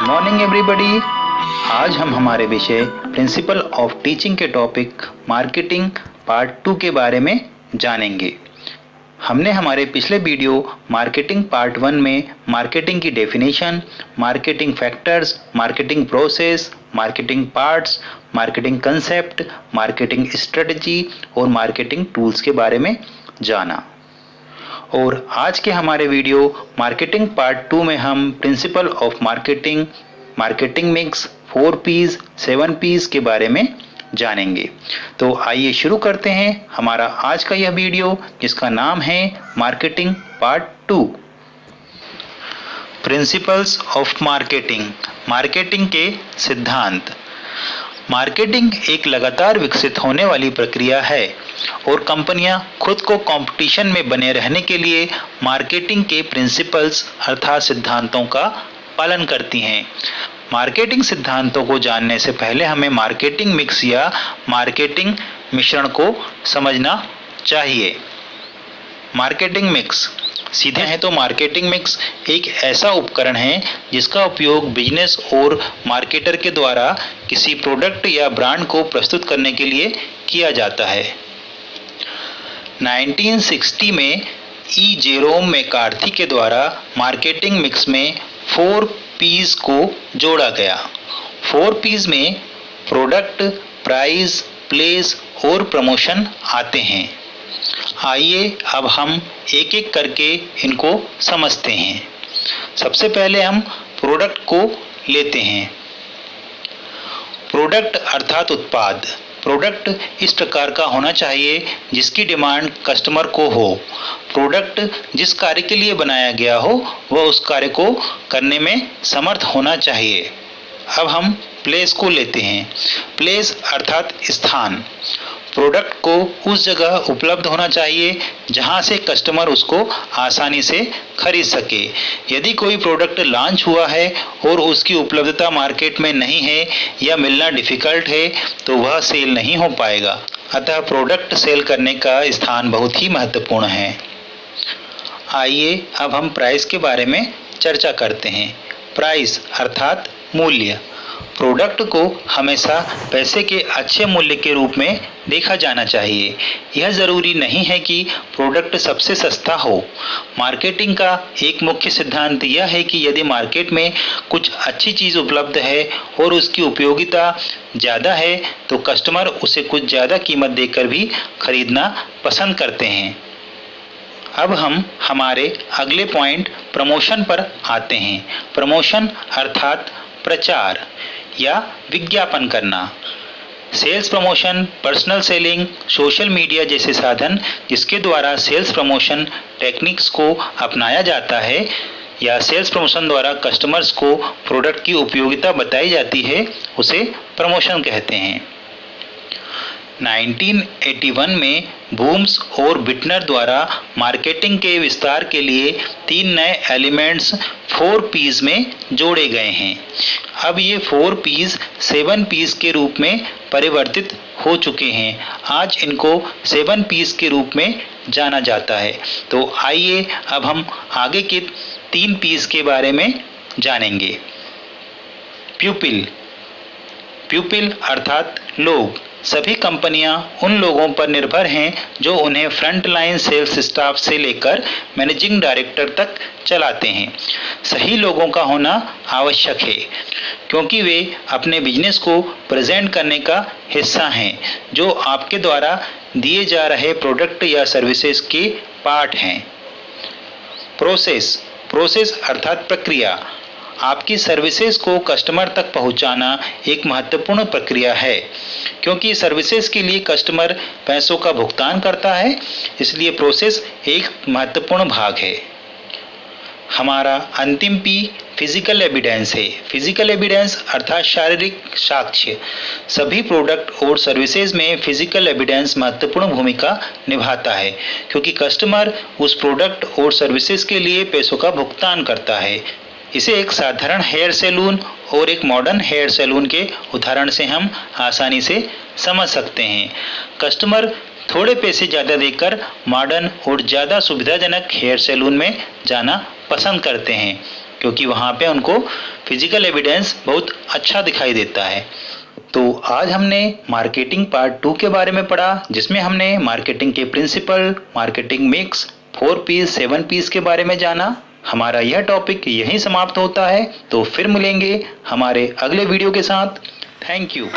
Morning everybody. आज हम हमारे विषय प्रिंसिपल ऑफ टीचिंग के टॉपिक मार्केटिंग पार्ट 2 के बारे में जानेंगे। हमने हमारे पिछले वीडियो मार्केटिंग पार्ट 1 में मार्केटिंग की definition, marketing factors, marketing process, marketing parts, marketing concept, marketing strategy और मार्केटिंग टूल्स के बारे में जाना। और आज के हमारे वीडियो मार्केटिंग पार्ट 2 में हम principle of marketing, marketing mix, 4 P's, 7 P's के बारे में जानेंगे। तो आइए शुरू करते हैं हमारा आज का यह वीडियो, जिसका नाम है marketing part 2। Principles of marketing, marketing के सिद्धांत। मार्केटिंग एक लगातार विकसित होने वाली प्रक्रिया है और कंपनियां खुद को कंपटीशन में बने रहने के लिए मार्केटिंग के प्रिंसिपल्स अर्थात सिद्धांतों का पालन करती हैं। मार्केटिंग सिद्धांतों को जानने से पहले हमें मार्केटिंग मिक्स या मार्केटिंग मिश्रण को समझना चाहिए। मार्केटिंग मिक्स सीधे हैं तो मार्केटिंग मिक्स एक ऐसा उपकरण है जिसका उपयोग बिजनेस और मार्केटर के द्वारा किसी प्रोडक्ट या ब्रांड को प्रस्तुत करने के लिए किया जाता है। 1960 में जेरोम मैकार्थी के द्वारा मार्केटिंग मिक्स में 4 P's को जोड़ा गया। 4 P's में प्रोडक्ट, प्राइस, प्लेस और प्रमोशन आते हैं। आइए अब हम एक एक करके इनको समझते हैं। सबसे पहले हम प्रोडक्ट को लेते हैं। प्रोडक्ट अर्थात उत्पाद। प्रोडक्ट इस प्रकार का होना चाहिए जिसकी डिमांड कस्टमर को हो। प्रोडक्ट जिस कार्य के लिए बनाया गया हो वह उस कार्य को करने में समर्थ होना चाहिए। अब हम प्लेस को लेते हैं। प्लेस अर्थात स्थान। प्रोडक्ट को उस जगह उपलब्ध होना चाहिए जहां से कस्टमर उसको आसानी से खरीद सके। यदि कोई प्रोडक्ट लॉन्च हुआ है और उसकी उपलब्धता मार्केट में नहीं है या मिलना डिफिकल्ट है तो वह सेल नहीं हो पाएगा। अतः प्रोडक्ट सेल करने का स्थान बहुत ही महत्वपूर्ण है। आइए अब हम प्राइस के बारे में चर्चा करते हैं। प्राइस अर्थात मूल्य। प्रोडक्ट को हमेशा पैसे के अच्छे मूल्य के रूप में देखा जाना चाहिए। यह जरूरी नहीं है कि प्रोडक्ट सबसे सस्ता हो। मार्केटिंग का एक मुख्य सिद्धांत यह है कि यदि मार्केट में कुछ अच्छी चीज़ उपलब्ध है और उसकी उपयोगिता ज़्यादा है तो कस्टमर उसे कुछ ज़्यादा कीमत देकर भी खरीदना पसंद करते हैं। अब हम हमारे अगले पॉइंट प्रमोशन पर आते हैं। प्रमोशन अर्थात प्रचार या विज्ञापन करना। Sales promotion, personal selling, social media जैसे साधन जिसके द्वारा सेल्स प्रमोशन टेक्निक्स को अपनाया जाता है या सेल्स प्रमोशन द्वारा कस्टमर्स को प्रोडक्ट की उपयोगिता बताई जाती है, उसे प्रमोशन कहते हैं। 1981 में बूम्स और बिटनर द्वारा मार्केटिंग के विस्तार के लिए 3 नए एलिमेंट्स 4 P's में जोड़े गए हैं। अब ये 4 P's 7 P's के रूप में परिवर्तित हो चुके हैं। आज इनको 7 P's के रूप में जाना जाता है। तो आइए अब हम आगे के 3 P's के बारे में जानेंगे। प्यूपिल। प्यूपिल अर्थात लोग। सभी कंपनियां उन लोगों पर निर्भर हैं जो उन्हें फ्रंट लाइन सेल्स स्टाफ से लेकर मैनेजिंग डायरेक्टर तक चलाते हैं। सही लोगों का होना आवश्यक है क्योंकि वे अपने बिजनेस को प्रेजेंट करने का हिस्सा हैं जो आपके द्वारा दिए जा रहे प्रोडक्ट या सर्विसेज के पार्ट हैं। प्रोसेस। प्रोसेस अर्थात प्रक्रिया। आपकी सर्विसेज को कस्टमर तक पहुंचाना एक महत्वपूर्ण प्रक्रिया है क्योंकि सर्विसेज के लिए कस्टमर पैसों का भुगतान करता है, इसलिए प्रोसेस एक महत्वपूर्ण भाग है। हमारा अंतिम P फिजिकल एविडेंस है। फिजिकल एविडेंस अर्थात शारीरिक साक्ष्य। सभी प्रोडक्ट और सर्विसेज में फिजिकल एविडेंस महत्वपूर्ण भूमिका निभाता है क्योंकि कस्टमर उस प्रोडक्ट और सर्विसेज के लिए पैसों का भुगतान करता है। इसे एक साधारण हेयर सैलून और एक मॉडर्न हेयर सैलून के उदाहरण से हम आसानी से समझ सकते हैं। कस्टमर थोड़े पैसे ज़्यादा देकर मॉडर्न और ज़्यादा सुविधाजनक हेयर सैलून में जाना पसंद करते हैं क्योंकि वहाँ पे उनको फिजिकल एविडेंस बहुत अच्छा दिखाई देता है। तो आज हमने मार्केटिंग पार्ट 2 के बारे में पढ़ा, जिसमें हमने मार्केटिंग के principal, marketing mix, 4 P's 7 P's के बारे में जाना। हमारा यह टॉपिक यहीं समाप्त होता है, तो फिर मिलेंगे हमारे अगले वीडियो के साथ। Thank you.